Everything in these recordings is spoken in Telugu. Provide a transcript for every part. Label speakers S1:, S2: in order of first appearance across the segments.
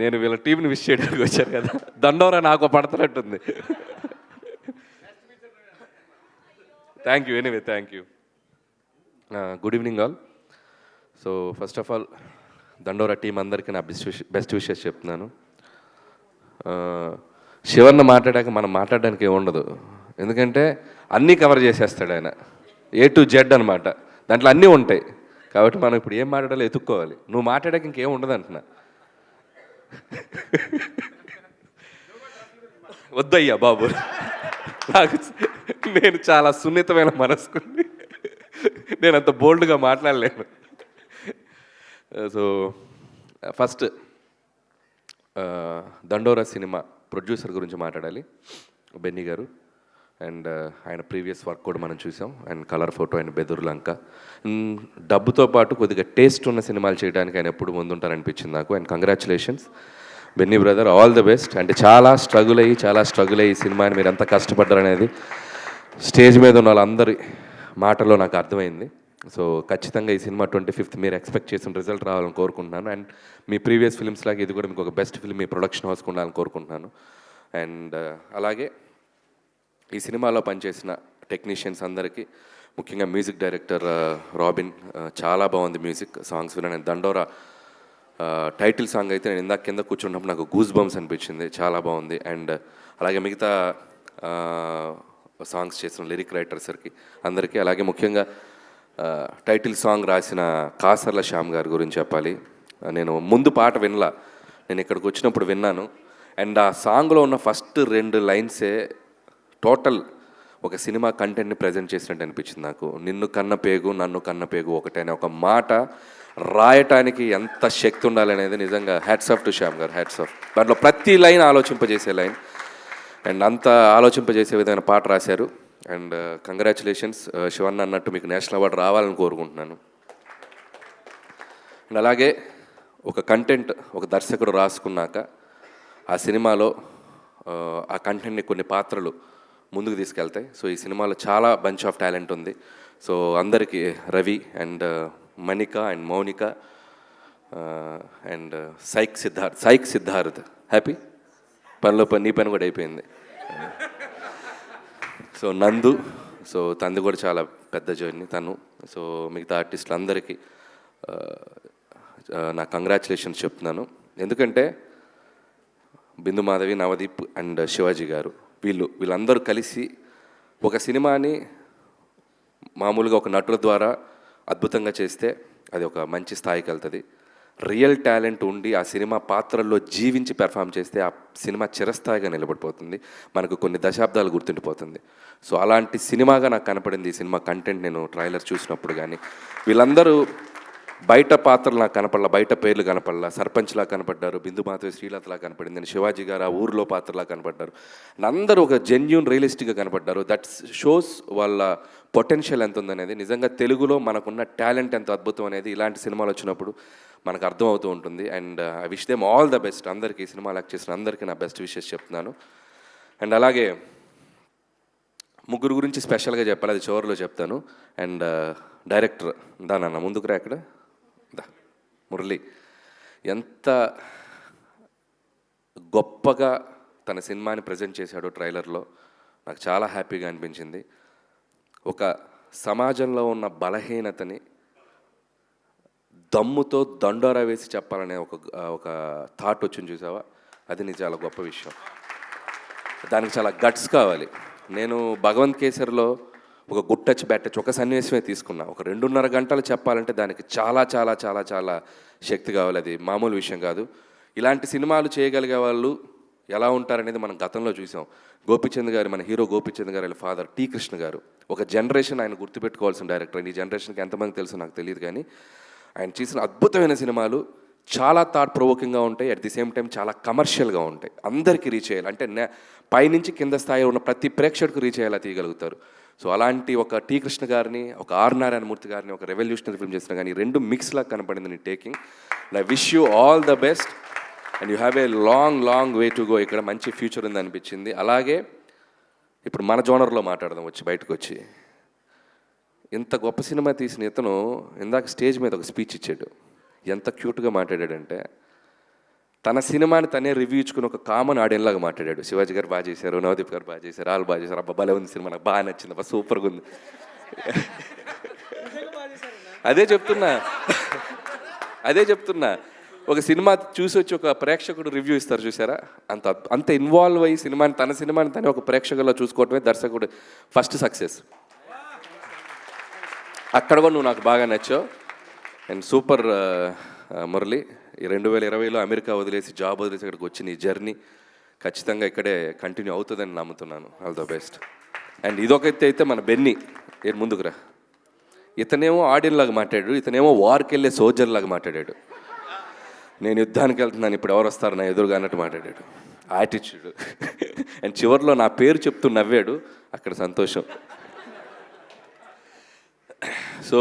S1: నేను వీళ్ళ టీంని విష్ చేయడానికి వచ్చాను కదా, దండోరా నాకు పడుతున్నట్టుంది. Thank you, anyway thank you. Good evening all. So first of all Dandora team అందరికీ నా బెస్ట్ విషెస్ చెప్తున్నాను. శివన్న మాట్లాడాక మనం మాట్లాడడానికి ఏముండదు, ఎందుకంటే అన్నీ కవర్ చేసేస్తాడు ఆయన, A to Z అనమాట. దాంట్లో అన్నీ ఉంటాయి, కాబట్టి మనం ఇప్పుడు ఏం మాట్లాడాలో ఎత్తుక్కోవాలి. నువ్వు మాట్లాడాక ఇంకేం ఉండదు అంటున్నా. వద్దయ్యా బాబు, నాకు నేను చాలా సున్నితమైన మనసుకుని నేను అంత బోల్డ్గా మాట్లాడలేను. సో ఫస్ట్ దండోరా సినిమా ప్రొడ్యూసర్ గురించి మాట్లాడాలి, బెన్నీ గారు. అండ్ ఆయన ప్రీవియస్ వర్క్ కూడా మనం చూసాం, అండ్ కలర్ ఫోటో అండ్ బెదురు లంక. డబ్బుతో పాటు కొద్దిగా టేస్ట్ ఉన్న సినిమాలు చేయడానికి ఆయన ఎప్పుడు ముందుంటారనిపించింది నాకు. And congratulations Benny brother, all the best. అంటే చాలా స్ట్రగుల్ అయ్యి ఈ సినిమాని మీరు ఎంత కష్టపడ్డారనేది స్టేజ్ మీద ఉన్న వాళ్ళందరి మాటల్లో నాకు అర్థమైంది. సో ఖచ్చితంగా ఈ సినిమా 25th మీరు ఎక్స్పెక్ట్ చేసిన రిజల్ట్ రావాలని కోరుకుంటున్నాను. అండ్ మీ ప్రీవియస్ ఫిల్మ్స్ లాగా ఇది కూడా మీకు ఒక బెస్ట్ ఫిల్మ్ మీ ప్రొడక్షన్ హౌస్కి ఉండాలని కోరుకుంటున్నాను. అండ్ అలాగే ఈ సినిమాలో పనిచేసిన టెక్నీషియన్స్ అందరికీ, ముఖ్యంగా మ్యూజిక్ డైరెక్టర్ రాబిన్, చాలా బాగుంది మ్యూజిక్. సాంగ్స్ విన్నాను. దండోరా టైటిల్ సాంగ్ అయితే నేను ఇందాక కింద కూర్చున్నప్పుడు నాకు గూస్ బంప్స్ అనిపించింది, చాలా బాగుంది. అండ్ అలాగే మిగతా సాంగ్స్ చేసిన లిరిక్ రైటర్స్కి అందరికీ, అలాగే ముఖ్యంగా టైటిల్ సాంగ్ రాసిన కాసర్ల శ్యామ్ గారి గురించి చెప్పాలి. నేను ముందు పాట వినలా, నేను ఇక్కడికి వచ్చినప్పుడు విన్నాను. అండ్ ఆ సాంగ్లో ఉన్న ఫస్ట్ 2 లైన్సే టోటల్ ఒక సినిమా కంటెంట్ని ప్రజెంట్ చేసినట్టు అనిపించింది నాకు. నిన్ను కన్న పేగు నన్ను కన్న పేగు ఒకటే అనే ఒక మాట రాయటానికి ఎంత శక్తి ఉండాలనేది నిజంగా హ్యాట్స్ ఆఫ్ టు శ్యామ్ గారు, హ్యాట్స్ ఆఫ్. దాంట్లో ప్రతి లైన్ ఆలోచింపజేసే లైన్, అండ్ అంత ఆలోచింపజేసే విధమైన పాట రాశారు. అండ్ కంగ్రాచులేషన్స్ శివన్న, అన్నట్టు మీకు నేషనల్ అవార్డు రావాలని కోరుకుంటున్నాను. అండ్ అలాగే ఒక కంటెంట్ ఒక దర్శకుడు రాసుకున్నాక ఆ సినిమాలో ఆ కంటెంట్ని కొన్ని పాత్రలు ముందుకు తీసుకెళ్తాయి. సో ఈ సినిమాలో చాలా బంచ్ ఆఫ్ టాలెంట్ ఉంది. సో అందరికీ Ravi and Manika and Mounika and psych Siddharth happy పనిలో నీ పని కూడా అయిపోయింది. సో నందు, సో తనది కూడా చాలా పెద్ద జర్నీ తను. సో మిగతా ఆర్టిస్టులు అందరికీ నా కంగ్రాచులేషన్స్ చెప్తున్నాను. ఎందుకంటే బిందు మాధవి, నవదీప్ అండ్ శివాజీ గారు వీళ్ళందరూ కలిసి ఒక సినిమాని మామూలుగా ఒక నటుల ద్వారా అద్భుతంగా చేస్తే అది ఒక మంచి స్థాయికి వెళ్తుంది. రియల్ టాలెంట్ ఉండి ఆ సినిమా పాత్రల్లో జీవించి పెర్ఫామ్ చేస్తే ఆ సినిమా చిరస్థాయిగా నిలబడిపోతుంది, మనకు కొన్ని దశాబ్దాలు గుర్తుండిపోతుంది. సో అలాంటి సినిమాగా నాకు కనపడింది ఈ సినిమా కంటెంట్. నేను ట్రైలర్ చూసినప్పుడు కానీ వీళ్ళందరూ బయట పాత్రలు నాకు కనపడలా, బయట పేర్లు కనపడలా. సర్పంచ్లా కనపడ్డారు, బిందు మాధవి శ్రీలతలా కనపడింది, నేను శివాజీ గారు ఆ ఊరిలో పాత్రలా కనపడ్డారు. అందరూ ఒక జెన్యూన్ రియలిస్టిక్గా కనపడ్డారు. దట్ షోస్ వాళ్ళ పొటెన్షియల్ ఎంత ఉందనేది. నిజంగా తెలుగులో మనకున్న టాలెంట్ ఎంత అద్భుతం అనేది ఇలాంటి సినిమాలు వచ్చినప్పుడు మనకు అర్థమవుతూ ఉంటుంది. And I wish them all the best. అందరికీ ఈ సినిమా యాక్ట్ చేసిన అందరికీ నా బెస్ట్ విషెస్ చెప్తున్నాను. అండ్ అలాగే ముగ్గురు గురించి స్పెషల్గా చెప్పాలి, అది చివరిలో చెప్తాను. అండ్ డైరెక్టర్ నాన్న ముందుకు రా, అక్కడ మురళి ఎంత గొప్పగా తన సినిమాని ప్రజెంట్ చేశాడో ట్రైలర్లో, నాకు చాలా హ్యాపీగా అనిపించింది. ఒక సమాజంలో ఉన్న బలహీనతని దమ్ముతో దండోరా వేసి చెప్పాలనే ఒక థాట్ వచ్చింది చూసావా, అది నీ చాలా గొప్ప విషయం. దానికి చాలా గట్స్ కావాలి. నేను భగవంత్ కేసరిలో ఒక గుడ్ టచ్ బ్యాడ్ టచ్ ఒక సన్నివేశమే తీసుకున్నా. ఒక 2.5 గంటలు చెప్పాలంటే దానికి చాలా చాలా చాలా చాలా శక్తి కావాలి, అది మామూలు విషయం కాదు. ఇలాంటి సినిమాలు చేయగలిగే వాళ్ళు ఎలా ఉంటారనేది మనం గతంలో చూసాం. గోపీచంద్ గారు, మన హీరో గోపీచంద్ గారు ఫాదర్ టి కృష్ణ గారు, ఒక జనరేషన్ ఆయన గుర్తుపెట్టుకోవాల్సిన డైరెక్టర్. ఈ జనరేషన్కి ఎంతమంది తెలుసో నాకు తెలియదు, కానీ ఆయన చేసిన అద్భుతమైన సినిమాలు చాలా థాట్ ప్రొవోకింగ్గా ఉంటాయి, అట్ ది సేమ్ టైం చాలా కమర్షియల్గా ఉంటాయి. అందరికీ రీచ్ చేయాలి అంటే పైనుంచి కింద స్థాయిలో ఉన్న ప్రతి ప్రేక్షకుడికి రీచ్ అయ్యేలా తీయగలుగుతారు. సో అలాంటి ఒక టి కృష్ణ గారిని, ఒక ఆర్ నారాయణమూర్తి గారిని ఒక రెవల్యూషనరీ ఫిల్మ్ చేసిన, కానీ 2 మిక్స్లా కనపడింది నీ taking. I wish you all the best and you have a long way to go. ఇక్కడ మంచి ఫ్యూచర్ ఉంది అనిపించింది. అలాగే ఇప్పుడు మన జోనర్లో మాట్లాడదాం, బయటకు వచ్చి ఇంత గొప్ప సినిమా తీసిన ఇతను ఇందాక స్టేజ్ మీద ఒక స్పీచ్ ఇచ్చాడు. ఎంత క్యూట్గా మాట్లాడాడంటే, తన సినిమాని తనే రివ్యూ ఇచ్చుకుని ఒక కామన్ ఆడియన్ లాగా మాట్లాడాడు. శివాజీ గారు బాగా చేశారు, నవదీప్ గారు బాగా చేశారు, వాళ్ళు బాగా చేశారు, అబ్బా భలే ఉంది సినిమా, నాకు బాగా నచ్చింది, అబ్బా సూపర్గా ఉంది. అదే చెప్తున్నా ఒక సినిమా చూసి వచ్చి ఒక ప్రేక్షకుడు రివ్యూ ఇస్తారు చూసారా, అంత ఇన్వాల్వ్ అయ్యి తన సినిమాని తనే ఒక ప్రేక్షకుల్లో చూసుకోవటమే దర్శకుడు ఫస్ట్ సక్సెస్. అక్కడ కూడా నువ్వు నాకు బాగా నచ్చావు. అండ్ సూపర్ మురళి, 2020లో అమెరికా వదిలేసి జాబ్ వదిలేసి ఇక్కడికి వచ్చి నీ జర్నీ ఖచ్చితంగా ఇక్కడే కంటిన్యూ అవుతుందని నమ్ముతున్నాను. All the best. అండ్ ఇదొకైతే అయితే మన బెన్నీ ముందుకురా, ఇతనేమో ఆడియన్ లాగా మాట్లాడాడు, ఇతనేమో వార్కి వెళ్ళే సోల్జర్ లాగా మాట్లాడాడు. నేను యుద్ధానికి వెళ్తున్నాను, ఇప్పుడు ఎవరు వస్తారు నా ఎదురుగా అన్నట్టు మాట్లాడాడు. యాటిట్యూడ్. అండ్ చివరిలో నా పేరు చెప్తూ నవ్వాడు, అక్కడ సంతోషం. సో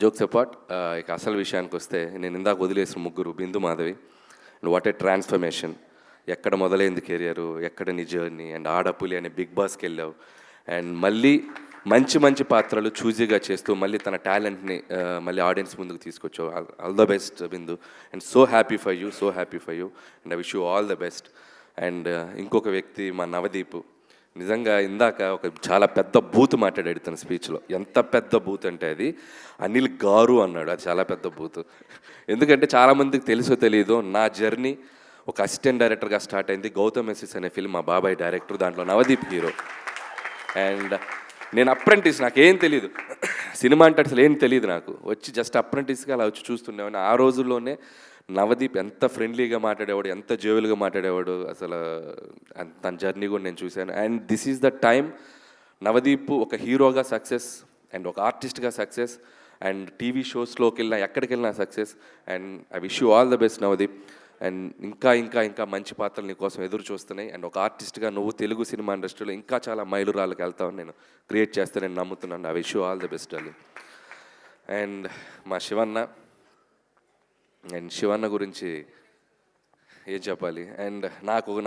S1: జోక్స్ అపార్ట్, ఇక అసలు విషయానికి వస్తే నేను ఇందాక వదిలేసిన ముగ్గురు, Bindu Madhavi, and what a transformation. ఎక్కడ మొదలైంది కెరియరు, ఎక్కడ నీ జర్నీ, అండ్ ఆడపులి అనే బిగ్ బాస్కి వెళ్ళావు, అండ్ మళ్ళీ మంచి పాత్రలు చూజీగా చేస్తూ మళ్ళీ తన టాలెంట్ని మళ్ళీ ఆడియన్స్ ముందుకు తీసుకొచ్చావు. All the best Bindu, and so happy for you, and I wish you all the best. And ఇంకొక వ్యక్తి మా నవదీప్, నిజంగా ఇందాక ఒక చాలా పెద్ద బూత్ మాట్లాడాడు తన స్పీచ్లో. ఎంత పెద్ద బూత్ అంటే అది అనిల్ గారు అన్నాడు, అది చాలా పెద్ద బూత్. ఎందుకంటే చాలామందికి తెలుసో తెలియదో నా జర్నీ ఒక అసిస్టెంట్ డైరెక్టర్గా స్టార్ట్ అయింది. గౌతమ్ ఎస్ఎస్ అనే ఫిల్మ్, మా బాబాయ్ డైరెక్టర్, దాంట్లో నవదీప్ హీరో. అండ్ నేను అప్రెంటిస్, నాకేం తెలియదు సినిమా అంటే అసలు ఏం తెలియదు నాకు, వచ్చి జస్ట్ అప్రెంటిస్గా అలా వచ్చి చూస్తుండేవాడిని. ఆ రోజుల్లోనే నవదీప్ ఎంత ఫ్రెండ్లీగా మాట్లాడేవాడు, ఎంత జోవెల్గా మాట్లాడేవాడు, అసలు తన జర్నీ కూడా నేను చూశాను. And this is the time Navdeep ఒక హీరోగా సక్సెస్, అండ్ ఒక ఆర్టిస్ట్గా సక్సెస్, అండ్ టీవీ షోస్లోకి వెళ్ళినా ఎక్కడికి వెళ్ళినా success. And I wish you all the best Navdeep. And ఇంకా మంచి పాత్రలు నీ కోసం ఎదురు చూస్తున్నాయి. అండ్ ఒక ఆర్టిస్ట్గా నువ్వు తెలుగు సినిమా ఇండస్ట్రీలో ఇంకా చాలా మైలురాళ్ళకి వెళ్తావని నేను క్రియేట్ చేస్తానని నమ్ముతున్నాను. I wish you all the best అల్లి. అండ్ మా శివన్న గురించి ఏం చెప్పాలి. అండ్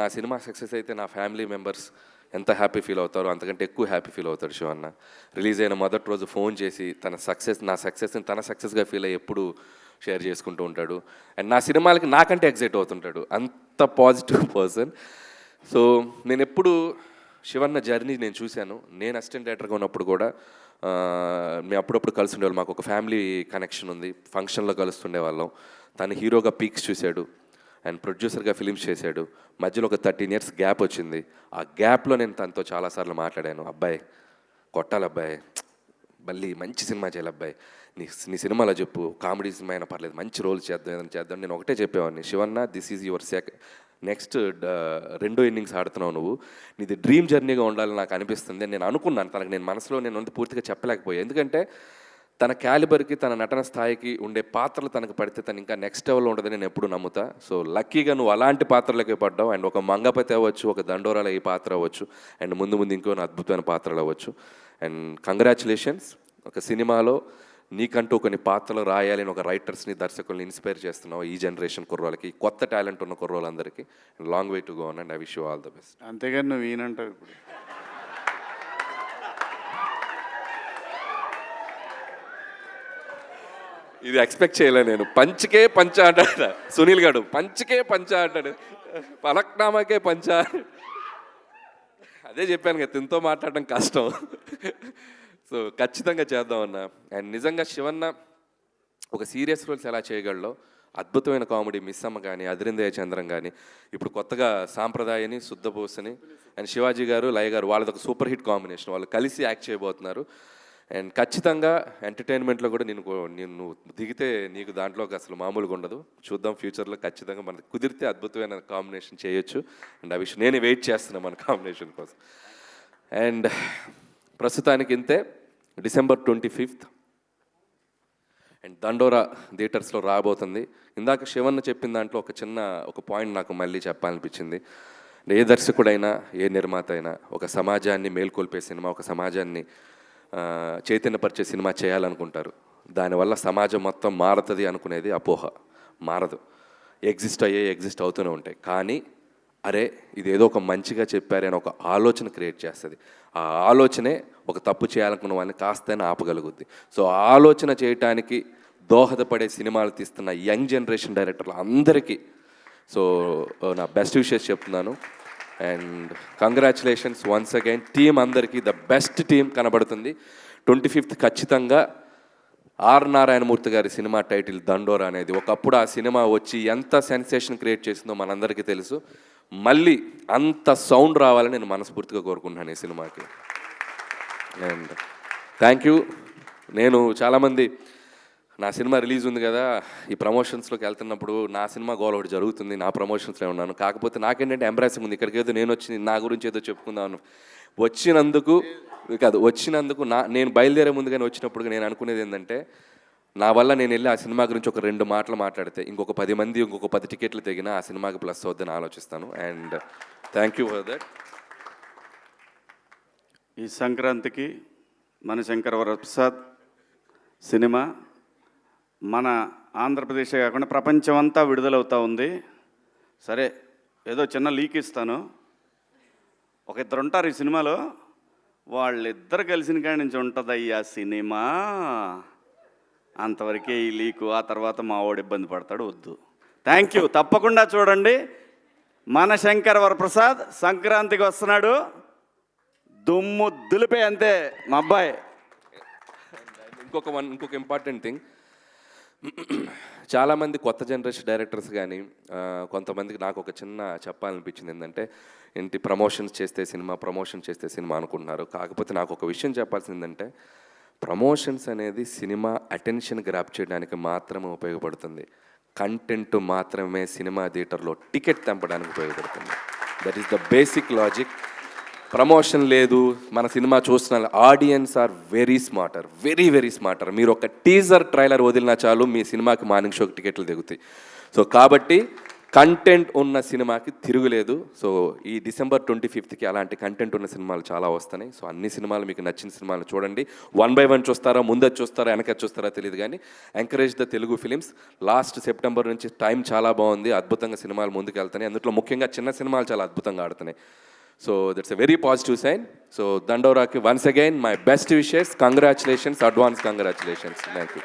S1: నా సినిమా సక్సెస్ అయితే నా ఫ్యామిలీ మెంబర్స్ ఎంత హ్యాపీ ఫీల్ అవుతారో అంతకంటే ఎక్కువ హ్యాపీ ఫీల్ అవుతాడు శివన్న. రిలీజ్ అయిన మొదటి రోజు ఫోన్ చేసి నా సక్సెస్ని తన సక్సెస్గా ఫీల్ అయ్యి ఎప్పుడు షేర్ చేసుకుంటూ ఉంటాడు. అండ్ నా సినిమాలకి నాకంటే ఎగ్జైట్ అవుతుంటాడు, అంత పాజిటివ్ పర్సన్. సో నేను ఎప్పుడు శివన్న జర్నీ నేను చూశాను. నేను అసిస్టెంట్ డైరెక్టర్గా ఉన్నప్పుడు కూడా మేము అప్పుడప్పుడు కలిసి ఉండేవాళ్ళం. మాకు ఒక ఫ్యామిలీ కనెక్షన్ ఉంది, ఫంక్షన్లో కలుస్తుండే వాళ్ళం. తను హీరోగా పీక్స్ చూశాడు, అండ్ ప్రొడ్యూసర్గా ఫిలిమ్స్ చేశాడు. మధ్యలో ఒక 13 years గ్యాప్ వచ్చింది. ఆ గ్యాప్లో నేను తనతో చాలాసార్లు మాట్లాడాను, అబ్బాయి కొట్టాలి అబ్బాయి, మళ్ళీ మంచి సినిమా చేయాలి అబ్బాయి, నీ సినిమాలో చెప్పు, కామెడీ సినిమా అయినా పర్లేదు, మంచి రోల్ చేద్దాం, ఏదైనా చేద్దాం. నేను ఒకటే చెప్పేవాడిని, Shivanna this is your next రెండో ఇన్నింగ్స్ ఆడుతున్నావు నువ్వు, నీది డ్రీమ్ జర్నీగా ఉండాలని నాకు అనిపిస్తుంది. నేను అనుకున్నాను తనకు, నేను మనసులో నేను పూర్తిగా చెప్పలేకపోయాను. ఎందుకంటే తన క్యాలిబర్కి, తన నటన స్థాయికి ఉండే పాత్రలు తనకు పడితే తను ఇంకా నెక్స్ట్ లెవెల్లో ఉండదని నేను ఎప్పుడు నమ్ముతా. సో లక్కీగా నువ్వు అలాంటి పాత్రలకే పడ్డావు. అండ్ ఒక మంగపతి అవ్వచ్చు, ఒక దండోరాల ఈ పాత్ర అవ్వచ్చు, అండ్ ముందు ఇంకో అద్భుతమైన పాత్రలు అవ్వచ్చు. అండ్ కంగ్రాచులేషన్స్, ఒక సినిమాలో నీకంటూ కొన్ని పాత్రలు రాయాలని ఒక రైటర్స్ని, దర్శకుల్ని ఇన్స్పైర్ చేస్తున్నావు ఈ జనరేషన్ కుర్రోళ్ళకి, కొత్త టాలెంట్ ఉన్న కుర్రోళ్ళందరికీ. Long way to go and I wish you all the best.
S2: అంతేగాని నువ్వు ఈయనంటావు ఇప్పుడు.
S1: ఇది ఎక్స్పెక్ట్ చేయలే నేను. పంచకే పంచ అంటాడు సునీల్ గారు, పంచకే పంచ అంటాడు, పలక్నామాకే పంచ. అదే చెప్పాను కదా, తింతో మాట్లాడడం కష్టం. సో ఖచ్చితంగా చేద్దామన్నా. అండ్ నిజంగా శివన్న ఒక సీరియస్ రోల్స్ ఎలా చేయగలడో, అద్భుతమైన కామెడీ మిస్సమ్మ కానీ, అదిరిందయ్య చంద్రం కానీ, ఇప్పుడు కొత్తగా సాంప్రదాయని, శుద్ధబోసని, అండ్ శివాజీ గారు, లయ గారు, వాళ్ళది ఒక సూపర్ హిట్ కాంబినేషన్. వాళ్ళు కలిసి యాక్ట్ చేయబోతున్నారు. అండ్ ఖచ్చితంగా ఎంటర్టైన్మెంట్లో కూడా నేను దిగితే నీకు దాంట్లోకి అసలు మామూలుగా ఉండదు. చూద్దాం ఫ్యూచర్లో ఖచ్చితంగా మనకు కుదిరితే అద్భుతమైన కాంబినేషన్ చేయొచ్చు. అండ్ ఆ విషయం నేను వెయిట్ చేస్తున్నాను మన కాంబినేషన్ కోసం. అండ్ ప్రస్తుతానికి ఇంతే. December 25th అండ్ దండోరా థియేటర్స్లో రాబోతుంది. ఇందాక శివన్న చెప్పిన దాంట్లో ఒక పాయింట్ నాకు మళ్ళీ చెప్పాలనిపించింది. ఏ దర్శకుడైనా, ఏ నిర్మాత అయినా ఒక సమాజాన్ని మేల్కొల్పే సినిమా, ఒక సమాజాన్ని చైతన్యపరిచే సినిమా చేయాలనుకుంటారు. దానివల్ల సమాజం మొత్తం మారుతుంది అనుకునేది అపోహ. మారదు, ఎగ్జిస్ట్ అవుతూనే ఉంటాయి. కానీ అరే ఇదేదో ఒక మంచిగా చెప్పారని ఒక ఆలోచన క్రియేట్ చేస్తుంది. ఆ ఆలోచనే ఒక తప్పు చేయాలనుకున్న వాళ్ళని కాస్తైనా ఆపగలుగుద్ది. సో ఆలోచన చేయటానికి దోహదపడే సినిమాలు తీస్తున్న యంగ్ జనరేషన్ డైరెక్టర్లు అందరికీ సో నా బెస్ట్ విషెస్ చెప్తున్నాను. And congratulations once again team అందరికీ. ద బెస్ట్ టీం కనబడుతుంది. 25th ఖచ్చితంగా ఆర్ నారాయణమూర్తి గారి సినిమా టైటిల్ దండోరా అనేది. ఒకప్పుడు ఆ సినిమా వచ్చి ఎంత సెన్సేషన్ క్రియేట్ చేసిందో మనందరికీ తెలుసు. మళ్ళీ అంత సౌండ్ రావాలని నేను మనస్ఫూర్తిగా కోరుకుంటున్నాను ఈ సినిమాకి. And thank you. నేను చాలామంది నా సినిమా రిలీజ్ ఉంది కదా, ఈ ప్రమోషన్స్లోకి వెళ్తున్నప్పుడు నా సినిమా గోల్ ఒకటి జరుగుతుంది, నా ప్రమోషన్స్లో ఉన్నాను. కాకపోతే నాకేంటంటే ఎంబ్రాసింగ్ ఉంది. ఇక్కడికి ఏదో నేను వచ్చి నా గురించి ఏదో చెప్పుకుందాను వచ్చినందుకు నేను బయలుదేరే ముందుగానే వచ్చినప్పుడు నేను అనుకునేది ఏంటంటే, నా వల్ల నేను వెళ్ళి ఆ సినిమా గురించి ఒక 2 మాటలు మాట్లాడితే ఇంకొక 10 మంది ఇంకొక 10 టికెట్లు తెగినా ఆ సినిమాకి ప్లస్ అవుద్దని ఆలోచిస్తాను. And thank you for that.
S2: ఈ సంక్రాంతికి మన శంకర్ వరప్రసాద్ సినిమా మన ఆంధ్రప్రదేశే కాకుండా ప్రపంచం అంతా విడుదలవుతూ ఉంది. సరే, ఏదో చిన్న లీక్ ఇస్తాను. ఒక 2 ఉంటారు ఈ సినిమాలో, వాళ్ళిద్దరు కలిసిన కాడి నుంచి ఉంటుందయ్యా సినిమా. అంతవరకే ఈ లీకు. ఆ తర్వాత మా వాడు ఇబ్బంది పడతాడు, వద్దు. Thank you. తప్పకుండా చూడండి. మన శంకర్ వరప్రసాద్ సంక్రాంతికి వస్తున్నాడు, దుమ్ము దులిపే అంతే మా అబ్బాయి.
S1: ఇంకొక ఇంపార్టెంట్ థింగ్, చాలామంది కొత్త జనరేషన్ డైరెక్టర్స్ కానీ కొంతమందికి నాకు ఒక చిన్న చెప్పాలనిపించింది ఏంటంటే, ఏంటి ప్రమోషన్ చేస్తే సినిమా అనుకుంటున్నారు. కాకపోతే నాకు ఒక విషయం చెప్పాల్సింది ఏంటంటే, ప్రమోషన్స్ అనేది సినిమా అటెన్షన్ గ్రాప్ చేయడానికి మాత్రమే ఉపయోగపడుతుంది. కంటెంట్ మాత్రమే సినిమా థియేటర్లో టికెట్ తెంపడానికి ఉపయోగపడుతుంది. That is the basic logic. Promotion లేదు, మన సినిమా చూస్తున్న ఆడియన్స్ ఆర్ వెరీ స్మార్టర్. మీరు ఒక టీజర్ ట్రైలర్ వదిలినా చాలు మీ సినిమాకి మార్నింగ్ షోకి టికెట్లు దిగుతాయి. సో కాబట్టి కంటెంట్ ఉన్న సినిమాకి తిరుగులేదు. సో ఈ December 25th అలాంటి కంటెంట్ ఉన్న సినిమాలు చాలా వస్తున్నాయి. సో అన్ని సినిమాలు మీకు నచ్చిన సినిమాలు చూడండి. 1 by 1 చూస్తారా, ముందది చూస్తారా, వెనకది చూస్తారా తెలియదు, కానీ encourage the Telugu films. Last September నుంచి టైం చాలా బాగుంది, అద్భుతంగా సినిమాలు ముందుకు వెళ్తున్నాయి. అందులో ముఖ్యంగా చిన్న సినిమాలు చాలా అద్భుతంగా ఆడుతున్నాయి. So that's a very positive sign. So Dandoraki, once again, my best wishes, congratulations, advance congratulations. Thank you.